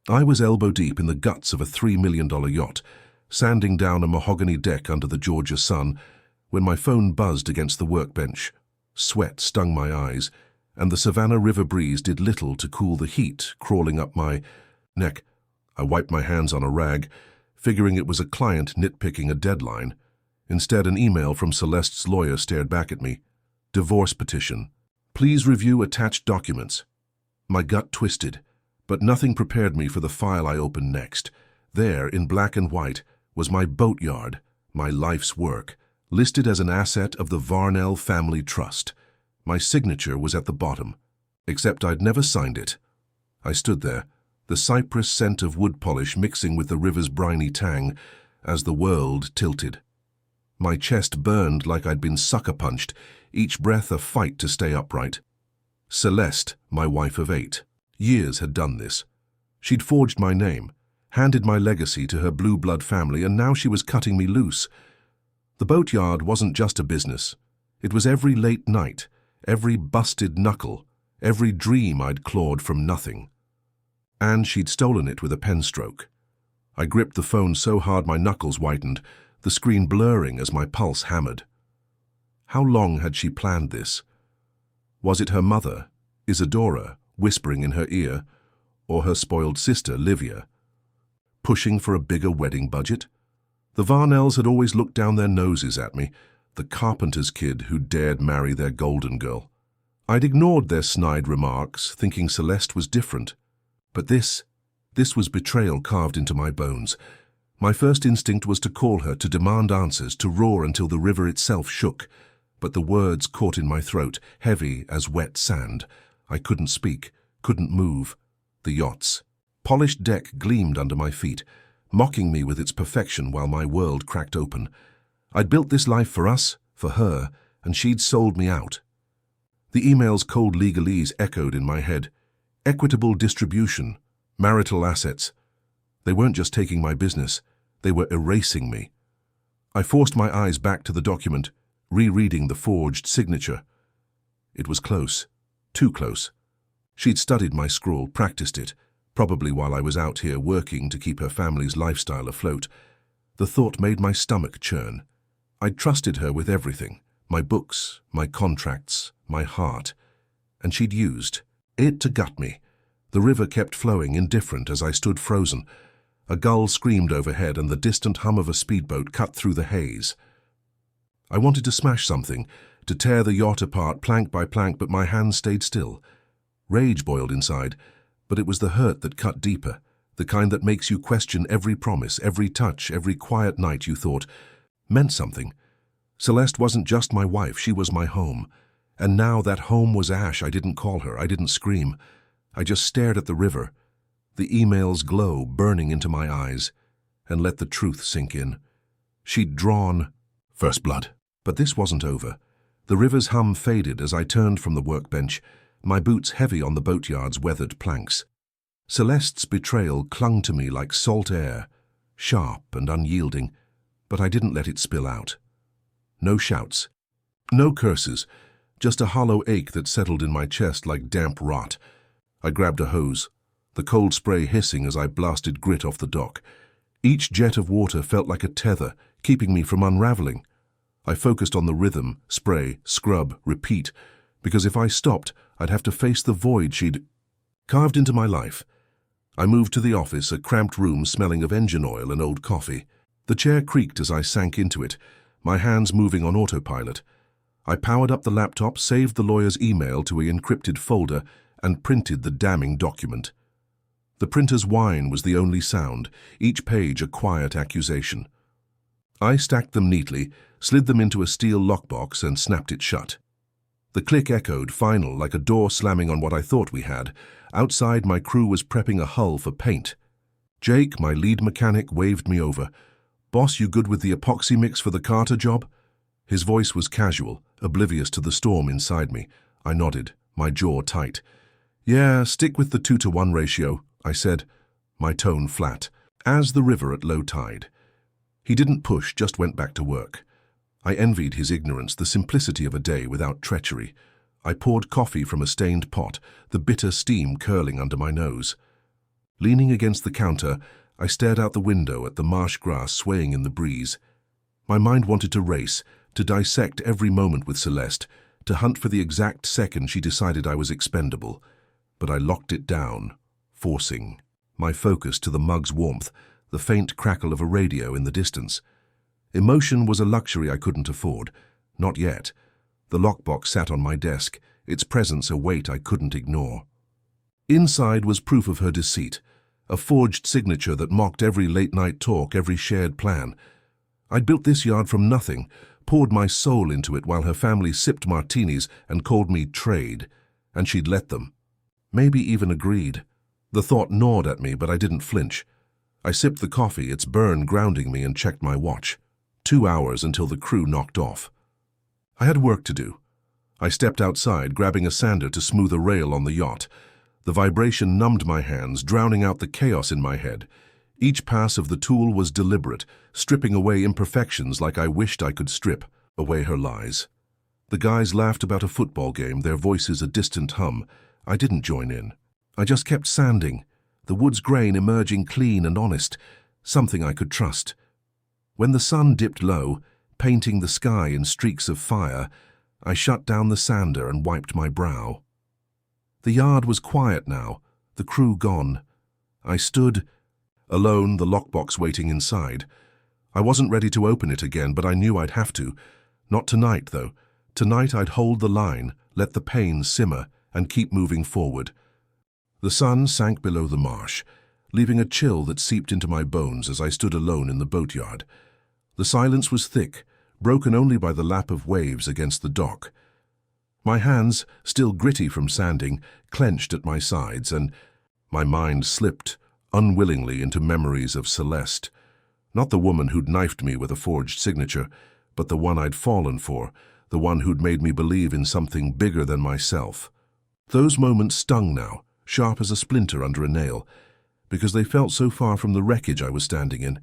I was elbow-deep in the guts of a $3 million yacht, sanding down a mahogany deck under the Georgia sun, when my phone buzzed against the workbench. Sweat stung my eyes, and the Savannah River breeze did little to cool the heat crawling up my neck. I wiped my hands on a rag, figuring it was a client nitpicking a deadline. Instead, an email from Celeste's lawyer stared back at me. Divorce petition. Please review attached documents. My gut twisted, but nothing prepared me for the file I opened next. There, in black and white, was my boatyard, my life's work, listed as an asset of the Varnell Family Trust. My signature was at the bottom, except I'd never signed it. I stood there, the cypress scent of wood polish mixing with the river's briny tang, as the world tilted. My chest burned like I'd been sucker-punched, each breath a fight to stay upright. Celeste, my wife of 8. Years had done this. She'd forged my name, handed my legacy to her blue blood family, and now she was cutting me loose. The boatyard wasn't just a business. It was every late night, every busted knuckle, every dream I'd clawed from nothing. And she'd stolen it with a pen stroke. I gripped the phone so hard my knuckles whitened, the screen blurring as my pulse hammered. How long had she planned this? Was it her mother, Isadora, whispering in her ear, or her spoiled sister, Livia, pushing for a bigger wedding budget? The Varnells had always looked down their noses at me, the carpenter's kid who dared marry their golden girl. I'd ignored their snide remarks, thinking Celeste was different. But this was betrayal carved into my bones. My first instinct was to call her, to demand answers, to roar until the river itself shook. But the words caught in my throat, heavy as wet sand. I couldn't speak, couldn't move. The yacht's polished deck gleamed under my feet, mocking me with its perfection while my world cracked open. I'd built this life for us, for her, and she'd sold me out. The email's cold legalese echoed in my head. Equitable distribution, marital assets. They weren't just taking my business, they were erasing me. I forced my eyes back to the document, rereading the forged signature. It was close, too close. She'd studied my scrawl, practiced it, probably while I was out here working to keep her family's lifestyle afloat. The thought made my stomach churn. I'd trusted her with everything, my books, my contracts, my heart, and she'd used it to gut me. The river kept flowing, indifferent as I stood frozen. A gull screamed overhead and the distant hum of a speedboat cut through the haze. I wanted to smash something, to tear the yacht apart plank by plank, but my hands stayed still. Rage boiled inside, but it was the hurt that cut deeper, the kind that makes you question every promise, every touch, every quiet night you thought meant something. Celeste wasn't just my wife, she was my home. And now that home was ash. I didn't call her, I didn't scream. I just stared at the river, the email's glow burning into my eyes, and let the truth sink in. She'd drawn first blood. But this wasn't over. The river's hum faded as I turned from the workbench, my boots heavy on the boatyard's weathered planks. Celeste's betrayal clung to me like salt air, sharp and unyielding, but I didn't let it spill out. No shouts, no curses, just a hollow ache that settled in my chest like damp rot. I grabbed a hose, the cold spray hissing as I blasted grit off the dock. Each jet of water felt like a tether, keeping me from unraveling. I focused on the rhythm, spray, scrub, repeat, because if I stopped, I'd have to face the void she'd carved into my life. I moved to the office, a cramped room smelling of engine oil and old coffee. The chair creaked as I sank into it, my hands moving on autopilot. I powered up the laptop, saved the lawyer's email to an encrypted folder, and printed the damning document. The printer's whine was the only sound, each page a quiet accusation. I stacked them neatly, slid them into a steel lockbox, and snapped it shut. The click echoed, final, like a door slamming on what I thought we had. Outside, my crew was prepping a hull for paint. Jake, my lead mechanic, waved me over. "Boss, you good with the epoxy mix for the Carter job?" His voice was casual, oblivious to the storm inside me. I nodded, my jaw tight. "Yeah, stick with the 2-to-1 ratio," I said, my tone flat, as the river at low tide. He didn't push, just went back to work. I envied his ignorance, the simplicity of a day without treachery. I poured coffee from a stained pot, the bitter steam curling under my nose. Leaning against the counter, I stared out the window at the marsh grass swaying in the breeze. My mind wanted to race, to dissect every moment with Celeste, to hunt for the exact second she decided I was expendable. But I locked it down, forcing my focus to the mug's warmth, the faint crackle of a radio in the distance. Emotion was a luxury I couldn't afford. Not yet. The lockbox sat on my desk, its presence a weight I couldn't ignore. Inside was proof of her deceit, a forged signature that mocked every late-night talk, every shared plan. I'd built this yard from nothing, poured my soul into it while her family sipped martinis and called me trade, and she'd let them. Maybe even agreed. The thought gnawed at me, but I didn't flinch. I sipped the coffee, its burn grounding me, and checked my watch. 2 hours until the crew knocked off. I had work to do. I stepped outside, grabbing a sander to smooth a rail on the yacht. The vibration numbed my hands, drowning out the chaos in my head. Each pass of the tool was deliberate, stripping away imperfections like I wished I could strip away her lies. The guys laughed about a football game, their voices a distant hum. I didn't join in. I just kept sanding, the wood's grain emerging clean and honest, something I could trust. When the sun dipped low, painting the sky in streaks of fire, I shut down the sander and wiped my brow. The yard was quiet now, the crew gone. I stood, alone, the lockbox waiting inside. I wasn't ready to open it again, but I knew I'd have to. Not tonight, though. Tonight I'd hold the line, let the pain simmer, and keep moving forward. The sun sank below the marsh, leaving a chill that seeped into my bones as I stood alone in the boatyard. The silence was thick, broken only by the lap of waves against the dock. My hands, still gritty from sanding, clenched at my sides, and my mind slipped, unwillingly, into memories of Celeste. Not the woman who'd knifed me with a forged signature, but the one I'd fallen for, the one who'd made me believe in something bigger than myself. Those moments stung now, sharp as a splinter under a nail, because they felt so far from the wreckage I was standing in.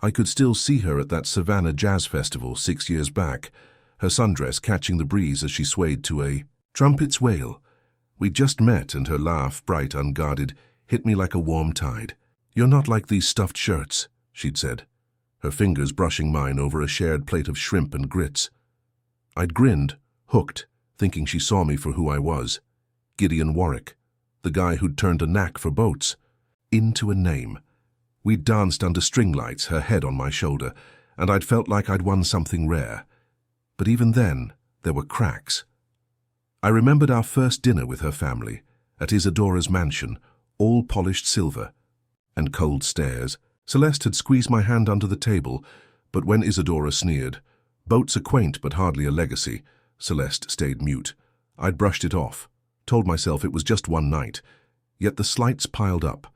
I could still see her at that Savannah Jazz Festival 6 years back, her sundress catching the breeze as she swayed to a trumpet's wail. We'd just met, and her laugh, bright, unguarded, hit me like a warm tide. "You're not like these stuffed shirts," she'd said, her fingers brushing mine over a shared plate of shrimp and grits. I'd grinned, hooked, thinking she saw me for who I was. Gideon Warrick, the guy who'd turned a knack for boats into a name. We'd danced under string lights, her head on my shoulder, and I'd felt like I'd won something rare. But even then, there were cracks. I remembered our first dinner with her family, at Isadora's mansion, all polished silver, and cold stares. Celeste had squeezed my hand under the table, but when Isadora sneered, "Boats are quaint but hardly a legacy," Celeste stayed mute. I'd brushed it off, told myself it was just one night, yet the slights piled up.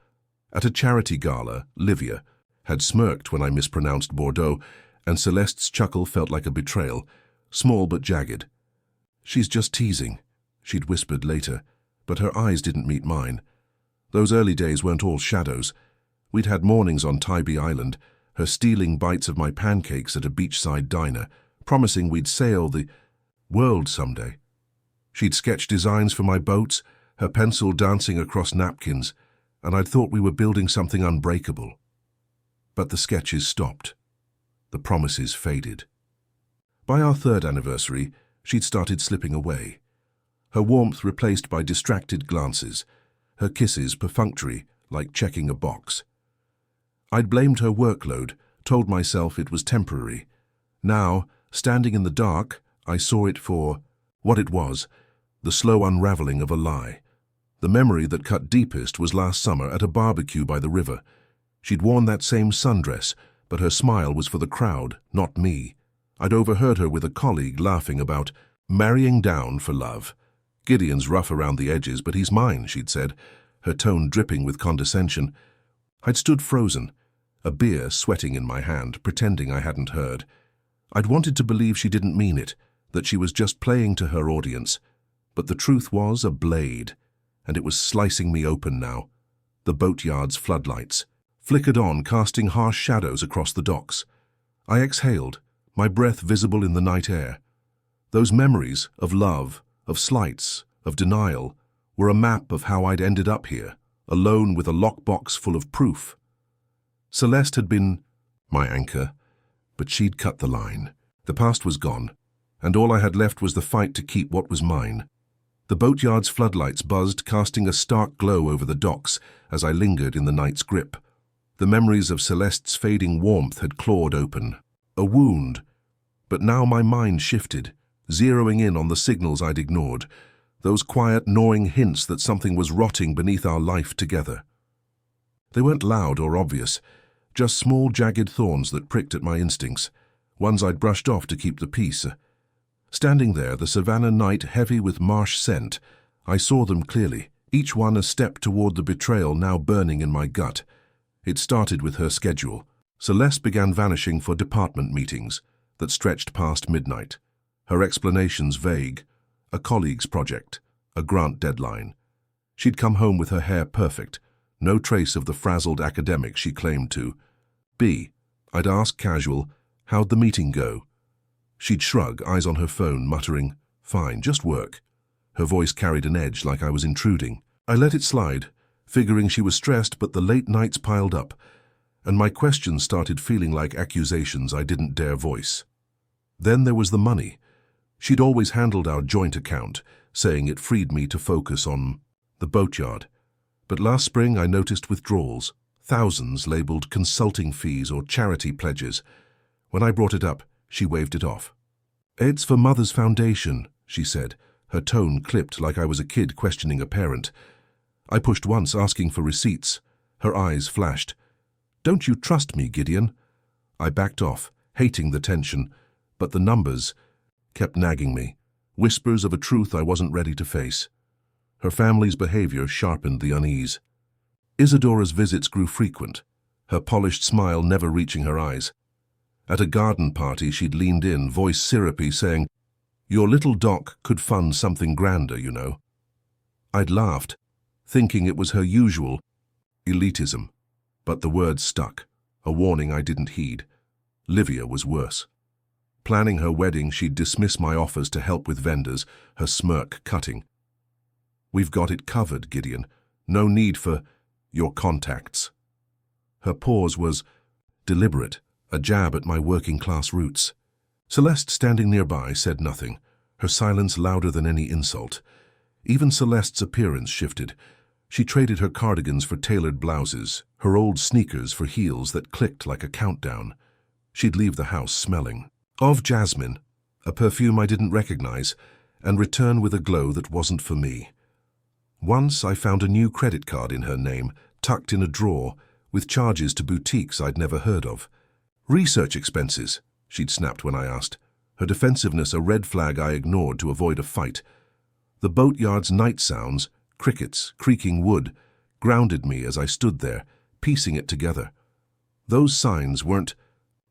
At a charity gala, Livia had smirked when I mispronounced Bordeaux, and Celeste's chuckle felt like a betrayal, small but jagged. "She's just teasing," she'd whispered later, but her eyes didn't meet mine. Those early days weren't all shadows. We'd had mornings on Tybee Island, her stealing bites of my pancakes at a beachside diner, promising we'd sail the world someday. She'd sketched designs for my boats, her pencil dancing across napkins, and I'd thought we were building something unbreakable. But the sketches stopped. The promises faded. By our 3rd anniversary, she'd started slipping away. Her warmth replaced by distracted glances, her kisses perfunctory, like checking a box. I'd blamed her workload, told myself it was temporary. Now, standing in the dark, I saw it for what it was, the slow unraveling of a lie. The memory that cut deepest was last summer at a barbecue by the river. She'd worn that same sundress, but her smile was for the crowd, not me. I'd overheard her with a colleague laughing about marrying down for love. "Gideon's rough around the edges, but he's mine," she'd said, her tone dripping with condescension. I'd stood frozen, a beer sweating in my hand, pretending I hadn't heard. I'd wanted to believe she didn't mean it, that she was just playing to her audience. But the truth was a blade, and it was slicing me open now. The boatyard's floodlights flickered on, casting harsh shadows across the docks. I exhaled, my breath visible in the night air. Those memories of love, of slights, of denial, were a map of how I'd ended up here, alone with a lockbox full of proof. Celeste had been my anchor, but she'd cut the line. The past was gone, and all I had left was the fight to keep what was mine. The boatyard's floodlights buzzed, casting a stark glow over the docks as I lingered in the night's grip. The memories of Celeste's fading warmth had clawed open. A wound. But now my mind shifted, zeroing in on the signals I'd ignored, those quiet, gnawing hints that something was rotting beneath our life together. They weren't loud or obvious, just small, jagged thorns that pricked at my instincts, ones I'd brushed off to keep the peace. Standing there, the savannah night heavy with marsh scent, I saw them clearly, each one a step toward the betrayal now burning in my gut. It started with her schedule. Celeste began vanishing for department meetings that stretched past midnight, her explanations vague. A colleague's project, a grant deadline. She'd come home with her hair perfect, no trace of the frazzled academic she claimed to. I'd ask casual, how'd the meeting go? She'd shrug, eyes on her phone, muttering, fine, just work. Her voice carried an edge like I was intruding. I let it slide, figuring she was stressed, but the late nights piled up, and my questions started feeling like accusations I didn't dare voice. Then there was the money. She'd always handled our joint account, saying it freed me to focus on the boatyard. But last spring I noticed withdrawals, thousands labeled consulting fees or charity pledges. When I brought it up, she waved it off. It's for Mother's Foundation, she said, her tone clipped like I was a kid questioning a parent. I pushed once, asking for receipts. Her eyes flashed. Don't you trust me, Gideon? I backed off, hating the tension, but the numbers kept nagging me, whispers of a truth I wasn't ready to face. Her family's behavior sharpened the unease. Isadora's visits grew frequent, her polished smile never reaching her eyes. At a garden party she'd leaned in, voice syrupy, saying, "Your little doc could fund something grander, you know." I'd laughed, thinking it was her usual elitism, but the words stuck, a warning I didn't heed. Livia was worse. Planning her wedding, she'd dismiss my offers to help with vendors, her smirk cutting. We've got it covered, Gideon. No need for your contacts. Her pause was deliberate, a jab at my working-class roots. Celeste, standing nearby, said nothing, her silence louder than any insult. Even Celeste's appearance shifted. She traded her cardigans for tailored blouses, her old sneakers for heels that clicked like a countdown. She'd leave the house smelling of jasmine, a perfume I didn't recognize, and return with a glow that wasn't for me. Once I found a new credit card in her name, tucked in a drawer, with charges to boutiques I'd never heard of. Research expenses, she'd snapped when I asked, her defensiveness a red flag I ignored to avoid a fight. The boatyard's night sounds, crickets, creaking wood, grounded me as I stood there, piecing it together. Those signs weren't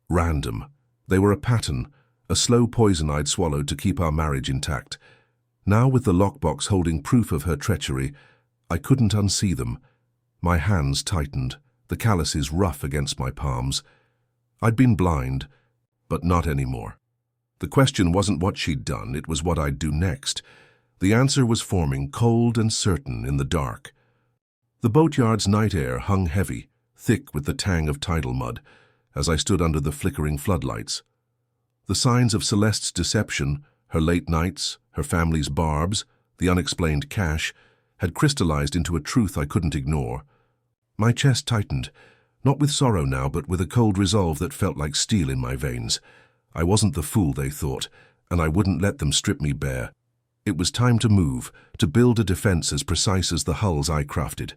random. They were a pattern, a slow poison I'd swallowed to keep our marriage intact. Now, with the lockbox holding proof of her treachery, I couldn't unsee them. My hands tightened, the calluses rough against my palms. I'd been blind, but not anymore. The question wasn't what she'd done, it was what I'd do next. The answer was forming, cold and certain, in the dark. The boatyard's night air hung heavy, thick with the tang of tidal mud, as I stood under the flickering floodlights. The signs of Celeste's deception, her late nights, her family's barbs, the unexplained cash, had crystallized into a truth I couldn't ignore. My chest tightened, not with sorrow now, but with a cold resolve that felt like steel in my veins. I wasn't the fool they thought, and I wouldn't let them strip me bare. It was time to move, to build a defense as precise as the hulls I crafted.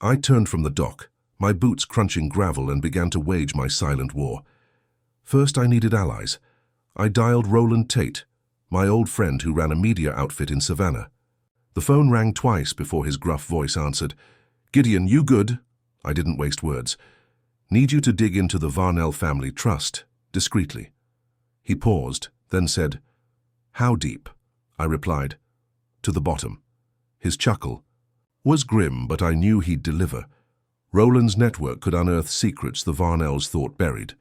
I turned from the dock, my boots crunching gravel, and began to wage my silent war. First, I needed allies. I dialed Roland Tate, my old friend who ran a media outfit in Savannah. The phone rang twice before his gruff voice answered. "Gideon, you good?" I didn't waste words. "Need you to dig into the Varnell family trust, discreetly." He paused, then said, "How deep?" I replied, "To the bottom." His chuckle was grim, but I knew he'd deliver. Roland's network could unearth secrets the Varnells thought buried.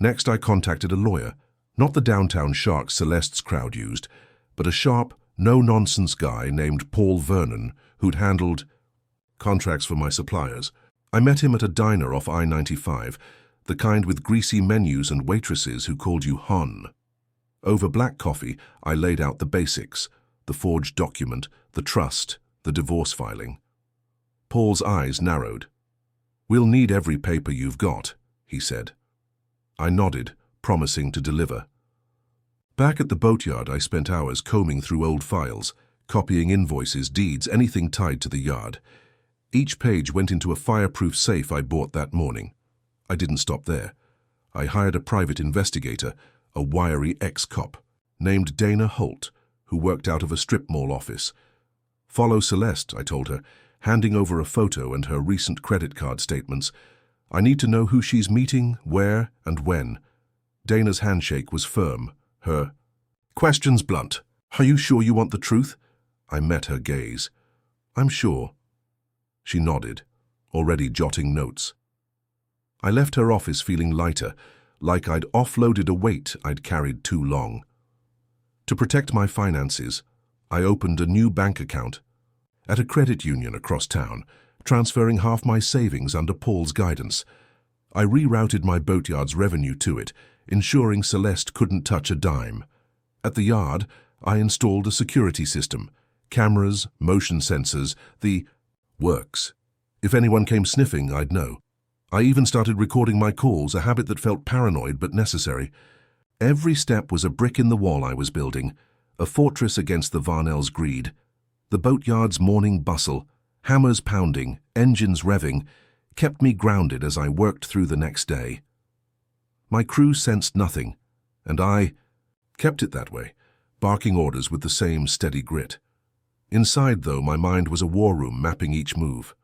Next, I contacted a lawyer, not the downtown shark Celeste's crowd used, but a sharp, no-nonsense guy named Paul Vernon who'd handled contracts for my suppliers. I met him at a diner off I-95, the kind with greasy menus and waitresses who called you Hon. Over black coffee, I laid out the basics, the forged document, the trust, the divorce filing. Paul's eyes narrowed. "We'll need every paper you've got," he said. I nodded, promising to deliver. Back at the boatyard, I spent hours combing through old files, copying invoices, deeds, anything tied to the yard. Each page went into a fireproof safe I bought that morning. I didn't stop there. I hired a private investigator, a wiry ex-cop, named Dana Holt, who worked out of a strip mall office. "Follow Celeste," I told her, handing over a photo and her recent credit card statements. "I need to know who she's meeting, where, and when." Dana's handshake was firm, her questions blunt. "Are you sure you want the truth?" I met her gaze. "I'm sure." She nodded, already jotting notes. I left her office feeling lighter, like I'd offloaded a weight I'd carried too long. To protect my finances, I opened a new bank account at a credit union across town, transferring half my savings under Paul's guidance. I rerouted my boatyard's revenue to it, ensuring Celeste couldn't touch a dime. At the yard, I installed a security system, cameras, motion sensors, the works. If anyone came sniffing, I'd know. I even started recording my calls, a habit that felt paranoid but necessary. Every step was a brick in the wall I was building, a fortress against the Varnell's greed. The boatyard's morning bustle, hammers pounding, engines revving, kept me grounded as I worked through the next day. My crew sensed nothing, and I kept it that way, barking orders with the same steady grit. Inside, though, my mind was a war room mapping each move.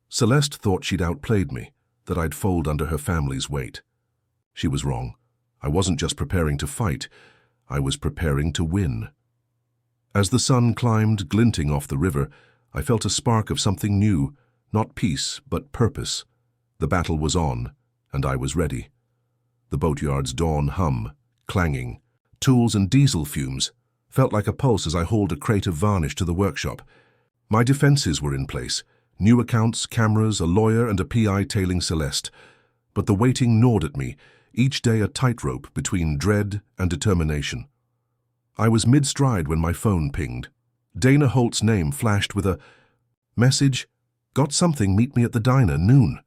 Celeste thought she'd outplayed me, that I'd fold under her family's weight. She was wrong. I wasn't just preparing to fight, I was preparing to win. As the sun climbed, glinting off the river, I felt a spark of something new, not peace, but purpose. The battle was on, and I was ready. The boatyard's dawn hum, clanging, tools and diesel fumes, felt like a pulse as I hauled a crate of varnish to the workshop. My defenses were in place, new accounts, cameras, a lawyer and a PI tailing Celeste. But the waiting gnawed at me, each day a tightrope between dread and determination. I was mid-stride when my phone pinged. Dana Holt's name flashed with a message, "Got something, meet me at the diner, noon."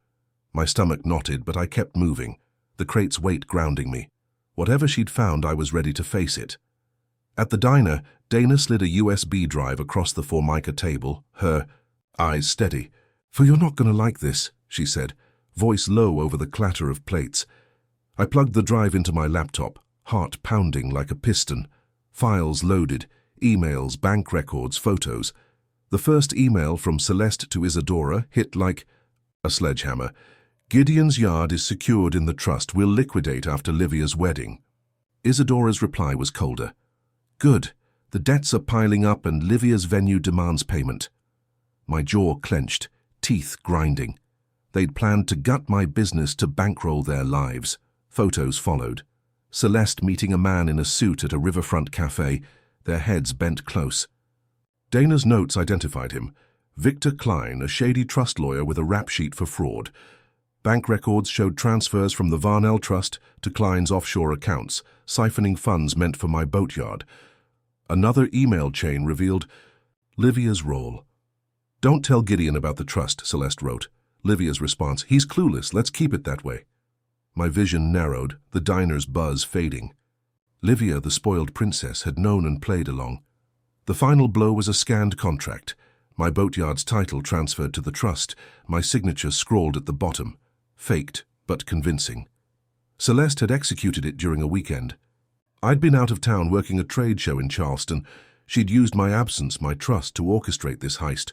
My stomach knotted, but I kept moving, the crate's weight grounding me. Whatever she'd found, I was ready to face it. At the diner, Dana slid a USB drive across the Formica table, her eyes steady. "For you're not going to like this," she said, voice low over the clatter of plates. I plugged the drive into my laptop, heart pounding like a piston. Files loaded, emails, bank records, photos. The first email from Celeste to Isadora hit like a sledgehammer. "Gideon's yard is secured in the trust. We'll liquidate after Livia's wedding." Isadora's reply was colder. "Good. The debts are piling up and Livia's venue demands payment." My jaw clenched, teeth grinding. They'd planned to gut my business to bankroll their lives. Photos followed. Celeste meeting a man in a suit at a riverfront cafe, their heads bent close. Dana's notes identified him. Victor Klein, a shady trust lawyer with a rap sheet for fraud. Bank records showed transfers from the Varnell Trust to Klein's offshore accounts, siphoning funds meant for my boatyard. Another email chain revealed Livia's role. "Don't tell Gideon about the trust," Celeste wrote. Livia's response, "He's clueless, let's keep it that way." My vision narrowed, the diner's buzz fading. Livia, the spoiled princess, had known and played along. The final blow was a scanned contract. My boatyard's title transferred to the trust, my signature scrawled at the bottom. Faked, but convincing. Celeste had executed it during a weekend. I'd been out of town working a trade show in Charleston. She'd used my absence, my trust, to orchestrate this heist.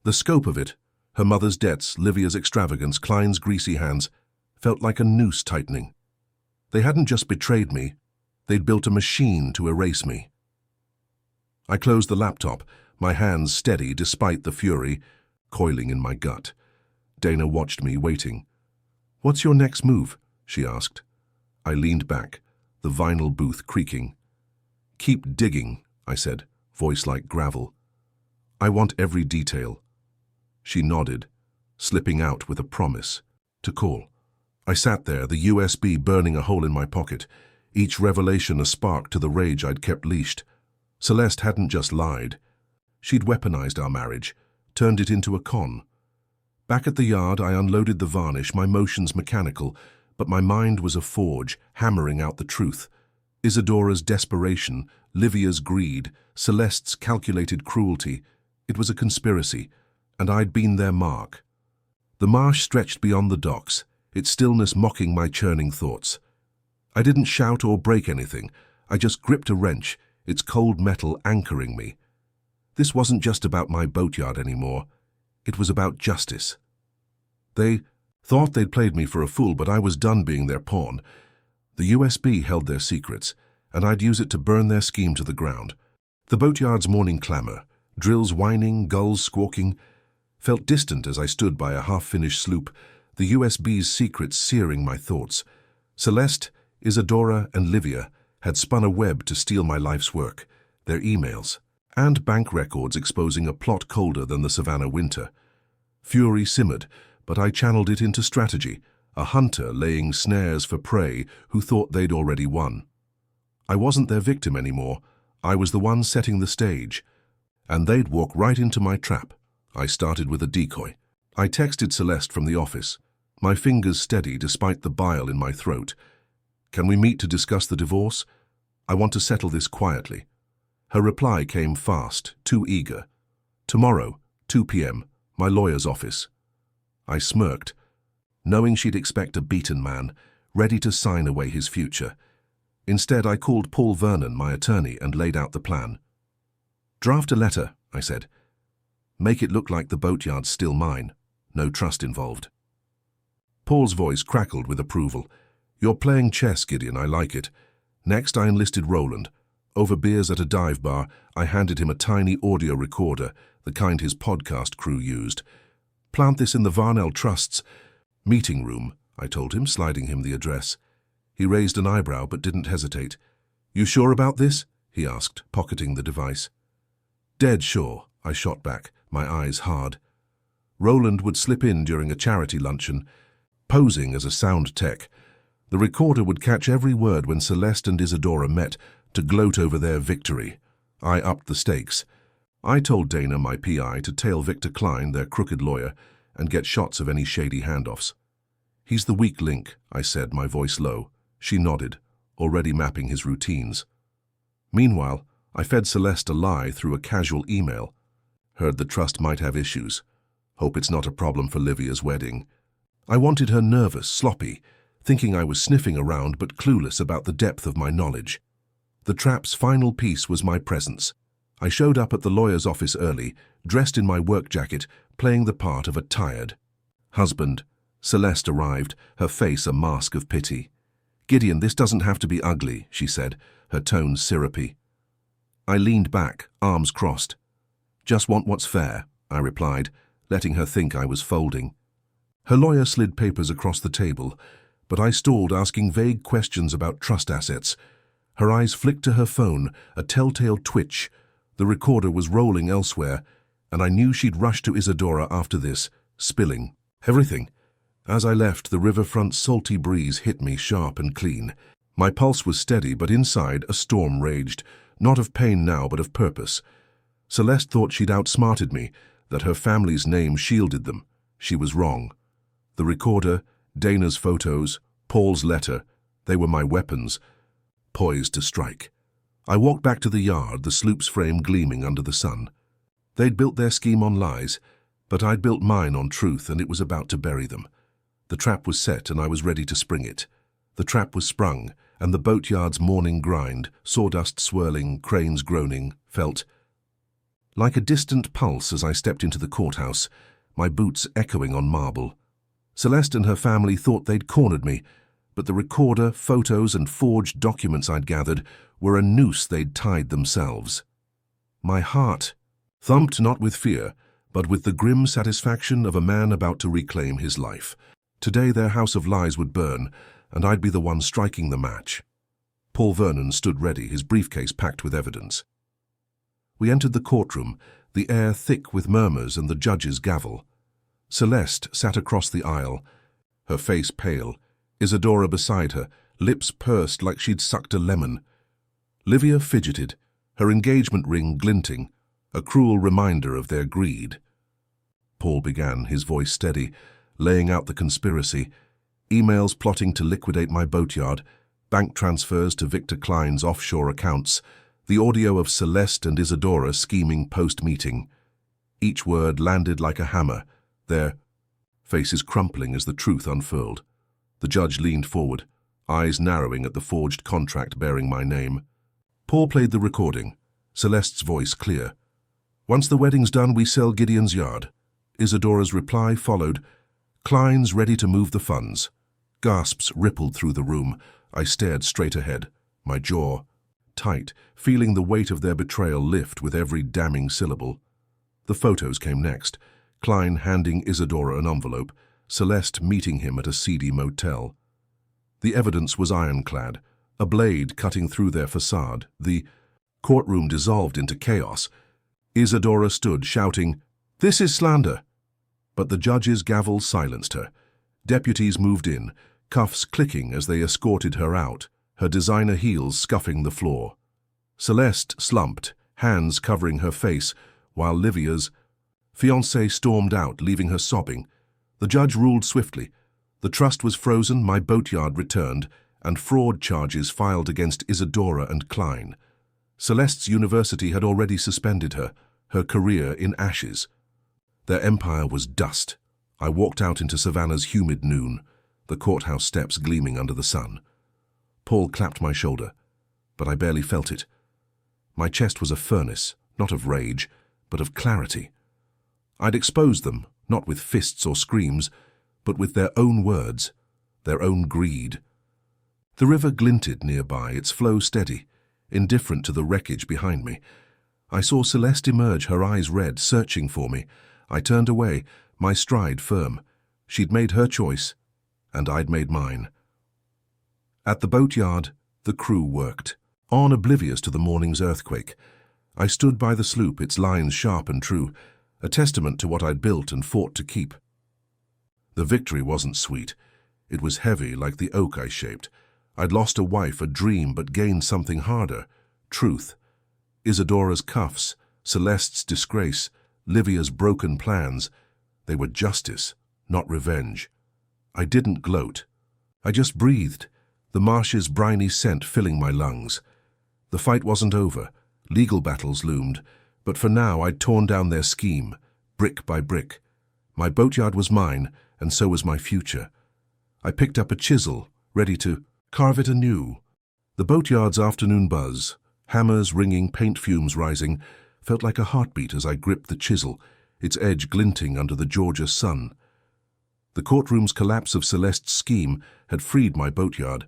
The scope of it, her mother's debts, Livia's extravagance, Klein's greasy hands, felt like a noose tightening. They hadn't just betrayed me, they'd built a machine to erase me. I closed the laptop, my hands steady despite the fury coiling in my gut. Dana watched me, waiting. "What's your next move?" she asked. I leaned back, the vinyl booth creaking. "Keep digging," I said, voice like gravel. "I want every detail." She nodded, slipping out with a promise to call. I sat there, the USB burning a hole in my pocket, each revelation a spark to the rage I'd kept leashed. Celeste hadn't just lied. She'd weaponized our marriage, turned it into a con. Back at the yard, I unloaded the varnish, my motions mechanical, but my mind was a forge, hammering out the truth. Isadora's desperation, Livia's greed, Celeste's calculated cruelty. It was a conspiracy, and I'd been their mark. The marsh stretched beyond the docks, its stillness mocking my churning thoughts. I didn't shout or break anything. I just gripped a wrench, its cold metal anchoring me. This wasn't just about my boatyard anymore. It was about justice. They thought they'd played me for a fool, but I was done being their pawn. The USB held their secrets, and I'd use it to burn their scheme to the ground. The boatyard's morning clamor, drills whining, gulls squawking, felt distant as I stood by a half-finished sloop, the USB's secrets searing my thoughts. Celeste, Isadora, and Livia had spun a web to steal my life's work, their emails, and bank records exposing a plot colder than the Savannah winter. Fury simmered, but I channeled it into strategy, a hunter laying snares for prey who thought they'd already won. I wasn't their victim anymore. I was the one setting the stage, and they'd walk right into my trap. I started with a decoy. I texted Celeste from the office, my fingers steady despite the bile in my throat. "Can we meet to discuss the divorce? I want to settle this quietly." Her reply came fast, too eager. "Tomorrow, 2 p.m., my lawyer's office." I smirked, knowing she'd expect a beaten man, ready to sign away his future. Instead, I called Paul Vernon, my attorney, and laid out the plan. "Draft a letter," I said. "Make it look like the boatyard's still mine. No trust involved." Paul's voice crackled with approval. "You're playing chess, Gideon, I like it." Next, I enlisted Roland. Over beers at a dive bar, I handed him a tiny audio recorder, the kind his podcast crew used. "Plant this in the Varnell Trust's meeting room," I told him, sliding him the address. He raised an eyebrow but didn't hesitate. "You sure about this?" he asked, pocketing the device. "Dead sure," I shot back, my eyes hard. Roland would slip in during a charity luncheon, posing as a sound tech. The recorder would catch every word when Celeste and Isadora met to gloat over their victory. I upped the stakes. I told Dana, my PI, to tail Victor Klein, their crooked lawyer, and get shots of any shady handoffs. "He's the weak link," I said, my voice low. She nodded, already mapping his routines. Meanwhile, I fed Celeste a lie through a casual email. Heard the trust might have issues. Hope it's not a problem for Livia's wedding. I wanted her nervous, sloppy, thinking I was sniffing around but clueless about the depth of my knowledge. The trap's final piece was my presence. I showed up at the lawyer's office early, dressed in my work jacket, playing the part of a tired husband. Celeste arrived, her face a mask of pity. "Gideon, this doesn't have to be ugly," she said, her tone syrupy. I leaned back, arms crossed. "Just want what's fair," I replied, letting her think I was folding. Her lawyer slid papers across the table, but I stalled, asking vague questions about trust assets. Her eyes flicked to her phone, a telltale twitch. The recorder was rolling elsewhere, and I knew she'd rush to Isadora after this, spilling everything. As I left, the riverfront's salty breeze hit me sharp and clean. My pulse was steady, but inside a storm raged, not of pain now, but of purpose. Celeste thought she'd outsmarted me, that her family's name shielded them. She was wrong. The recorder, Dana's photos, Paul's letter, they were my weapons, poised to strike. I walked back to the yard, the sloop's frame gleaming under the sun. They'd built their scheme on lies, but I'd built mine on truth, and it was about to bury them. The trap was set, and I was ready to spring it. The trap was sprung, and the boatyard's morning grind, sawdust swirling, cranes groaning, felt like a distant pulse as I stepped into the courthouse, my boots echoing on marble. Celeste and her family thought they'd cornered me, but the recorder, photos, and forged documents I'd gathered were a noose they'd tied themselves. My heart thumped not with fear, but with the grim satisfaction of a man about to reclaim his life. Today their house of lies would burn, and I'd be the one striking the match. Paul Vernon stood ready, his briefcase packed with evidence. We entered the courtroom, the air thick with murmurs and the judge's gavel. Celeste sat across the aisle, her face pale, Isadora beside her, lips pursed like she'd sucked a lemon. Livia fidgeted, her engagement ring glinting, a cruel reminder of their greed. Paul began, his voice steady, laying out the conspiracy, emails plotting to liquidate my boatyard, bank transfers to Victor Klein's offshore accounts, the audio of Celeste and Isadora scheming post-meeting. Each word landed like a hammer, their faces crumpling as the truth unfurled. The judge leaned forward, eyes narrowing at the forged contract bearing my name. Paul played the recording, Celeste's voice clear. "Once the wedding's done, we sell Gideon's yard." Isadora's reply followed, "Klein's ready to move the funds." Gasps rippled through the room. I stared straight ahead, my jaw tight, feeling the weight of their betrayal lift with every damning syllable. The photos came next, Klein handing Isadora an envelope, Celeste meeting him at a seedy motel. The evidence was ironclad, a blade cutting through their facade. The courtroom dissolved into chaos. Isadora stood, shouting, "This is slander!" But the judge's gavel silenced her. Deputies moved in, cuffs clicking as they escorted her out, her designer heels scuffing the floor. Celeste slumped, hands covering her face, while Livia's fiancé stormed out, leaving her sobbing. The judge ruled swiftly. The trust was frozen, my boatyard returned, and fraud charges filed against Isadora and Klein. Celeste's university had already suspended her career in ashes. Their empire was dust. I walked out into Savannah's humid noon, the courthouse steps gleaming under the sun. Paul clapped my shoulder, but I barely felt it. My chest was a furnace, not of rage, but of clarity. I'd exposed them, not with fists or screams, but with their own words, their own greed. The river glinted nearby, its flow steady, indifferent to the wreckage behind me. I saw Celeste emerge, her eyes red, searching for me. I turned away, my stride firm. She'd made her choice, and I'd made mine. At the boatyard, the crew worked, on oblivious to the morning's earthquake. I stood by the sloop, its lines sharp and true, a testament to what I'd built and fought to keep. The victory wasn't sweet. It was heavy, like the oak I shaped. I'd lost a wife, a dream, but gained something harder, truth. Isadora's cuffs, Celeste's disgrace, Livia's broken plans, they were justice, not revenge. I didn't gloat. I just breathed, the marsh's briny scent filling my lungs. The fight wasn't over. Legal battles loomed, but for now I'd torn down their scheme, brick by brick. My boatyard was mine, and so was my future. I picked up a chisel, ready to carve it anew. The boatyard's afternoon buzz, hammers ringing, paint fumes rising, felt like a heartbeat as I gripped the chisel, its edge glinting under the Georgia sun. The courtroom's collapse of Celeste's scheme had freed my boatyard,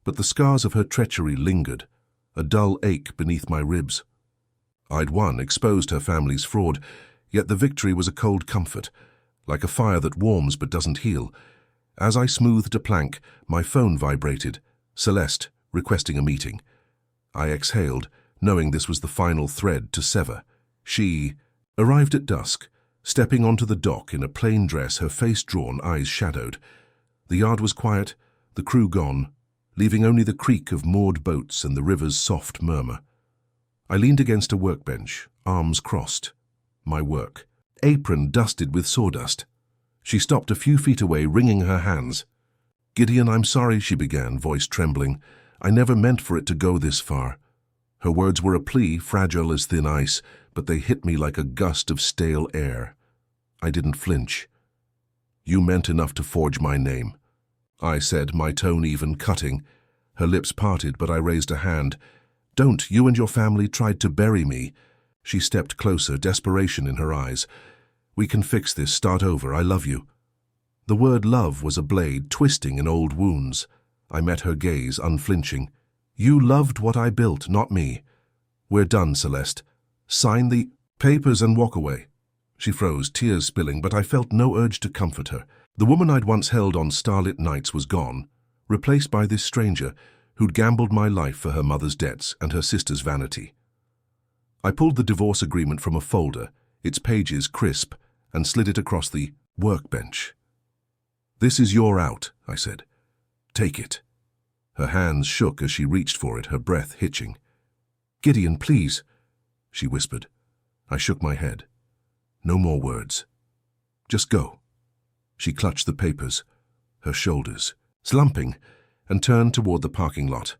but the scars of her treachery lingered, a dull ache beneath my ribs. I'd won, exposed her family's fraud, yet the victory was a cold comfort, like a fire that warms but doesn't heal. As I smoothed a plank, my phone vibrated, Celeste, requesting a meeting. I exhaled, knowing this was the final thread to sever. She arrived at dusk, stepping onto the dock in a plain dress, her face drawn, eyes shadowed. The yard was quiet, the crew gone, leaving only the creak of moored boats and the river's soft murmur. I leaned against a workbench, arms crossed. My work, apron dusted with sawdust. She stopped a few feet away, wringing her hands. "Gideon, I'm sorry," she began, voice trembling. "I never meant for it to go this far." Her words were a plea, fragile as thin ice, but they hit me like a gust of stale air. I didn't flinch. "You meant enough to forge my name," I said, my tone even, cutting. Her lips parted, but I raised a hand. "Don't. You and your family tried to bury me." She stepped closer, desperation in her eyes. "We can fix this, start over. I love you." The word love was a blade, twisting in old wounds. I met her gaze, unflinching. "You loved what I built, not me. We're done, Celeste. Sign the papers and walk away." She froze, tears spilling, but I felt no urge to comfort her. The woman I'd once held on starlit nights was gone, replaced by this stranger who'd gambled my life for her mother's debts and her sister's vanity. I pulled the divorce agreement from a folder, its pages crisp, and slid it across the Workbench. "This is your out," I said. "Take it." Her hands shook as she reached for it, her breath hitching. "Gideon, please," she whispered. I shook my head. No more words. "Just go." She clutched the papers, her shoulders slumping, and turned toward the parking lot.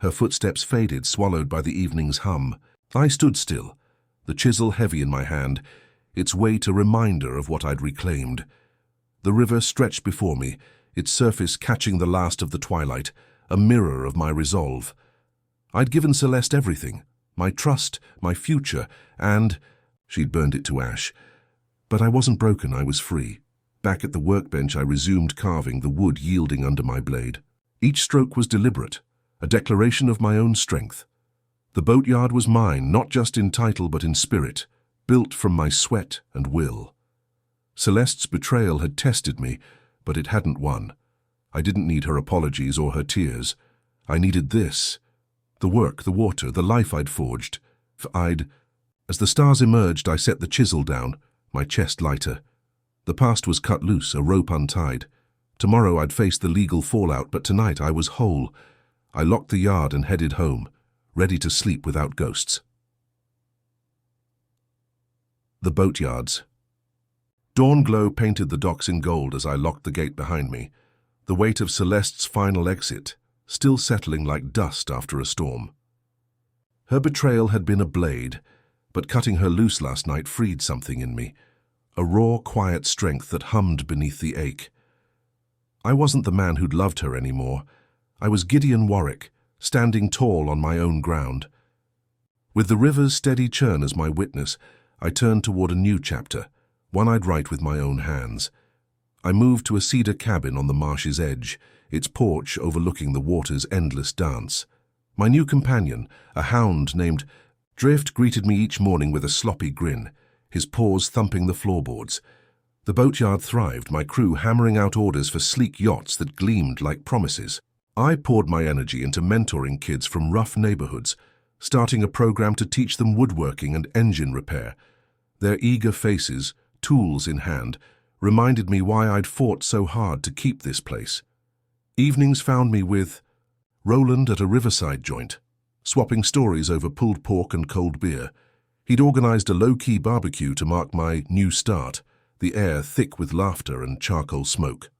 Her footsteps faded, swallowed by the evening's hum. I stood still, the chisel heavy in my hand, its weight a reminder of what I'd reclaimed. The river stretched before me, its surface catching the last of the twilight, a mirror of my resolve. I'd given Celeste everything, my trust, my future, and she'd burned it to ash. But I wasn't broken, I was free. Back at the workbench I resumed carving, the wood yielding under my blade. Each stroke was deliberate, a declaration of my own strength. The boatyard was mine, not just in title but in spirit, built from my sweat and will. Celeste's betrayal had tested me, but it hadn't won. I didn't need her apologies or her tears. I needed this. The work, the water, the life I'd forged. As the stars emerged, I set the chisel down, my chest lighter. The past was cut loose, a rope untied. Tomorrow I'd face the legal fallout, but tonight I was whole. I locked the yard and headed home, ready to sleep without ghosts. The boatyards. Dawn glow painted the docks in gold as I locked the gate behind me, the weight of Celeste's final exit, still settling like dust after a storm. Her betrayal had been a blade, but cutting her loose last night freed something in me, a raw, quiet strength that hummed beneath the ache. I wasn't the man who'd loved her anymore. I was Gideon Warrick, standing tall on my own ground. With the river's steady churn as my witness, I turned toward a new chapter, one I'd write with my own hands. I moved to a cedar cabin on the marsh's edge, its porch overlooking the water's endless dance. My new companion, a hound named Drift, greeted me each morning with a sloppy grin, his paws thumping the floorboards. The boatyard thrived, my crew hammering out orders for sleek yachts that gleamed like promises. I poured my energy into mentoring kids from rough neighborhoods, starting a program to teach them woodworking and engine repair. Their eager faces, tools in hand, reminded me why I'd fought so hard to keep this place. Evenings found me with Roland at a riverside joint, swapping stories over pulled pork and cold beer. He'd organized a low-key barbecue to mark my new start, the air thick with laughter and charcoal smoke.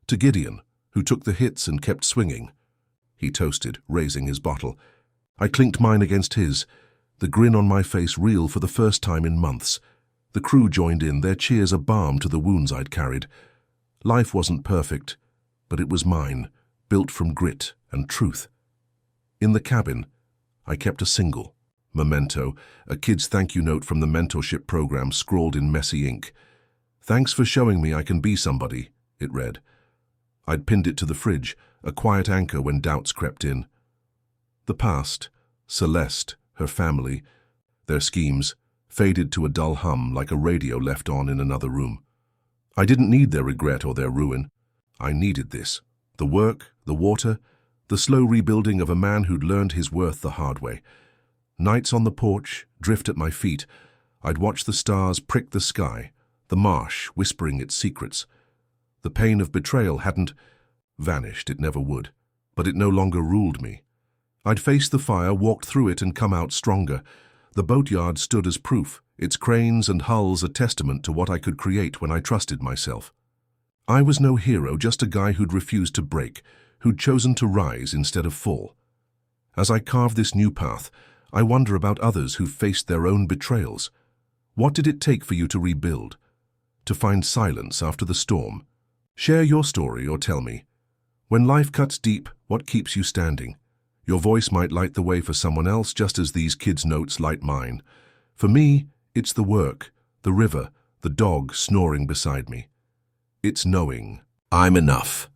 To Gideon, who took the hits and kept swinging. He toasted, raising his bottle. I clinked mine against his, the grin on my face real for the first time in months. The crew joined in, their cheers a balm to the wounds I'd carried. Life wasn't perfect, but it was mine, built from grit and truth. In the cabin, I kept a single memento, a kid's thank you note from the mentorship program scrawled in messy ink. "Thanks for showing me I can be somebody," it read. I'd pinned it to the fridge, a quiet anchor when doubts crept in. The past, Celeste, her family, their schemes, faded to a dull hum like a radio left on in another room. I didn't need their regret or their ruin. I needed this. The work, the water, the slow rebuilding of a man who'd learned his worth the hard way. Nights on the porch, Drift at my feet, I'd watch the stars prick the sky, the marsh whispering its secrets. The pain of betrayal hadn't vanished, it never would, but it no longer ruled me. I'd faced the fire, walked through it, and come out stronger. The boatyard stood as proof, its cranes and hulls a testament to what I could create when I trusted myself. I was no hero, just a guy who'd refused to break, who'd chosen to rise instead of fall. As I carved this new path, I wonder about others who've faced their own betrayals. What did it take for you to rebuild? To find silence after the storm? Share your story or tell me. When life cuts deep, what keeps you standing? Your voice might light the way for someone else, just as these kids' notes light mine. For me, it's the work, the river, the dog snoring beside me. It's knowing I'm enough.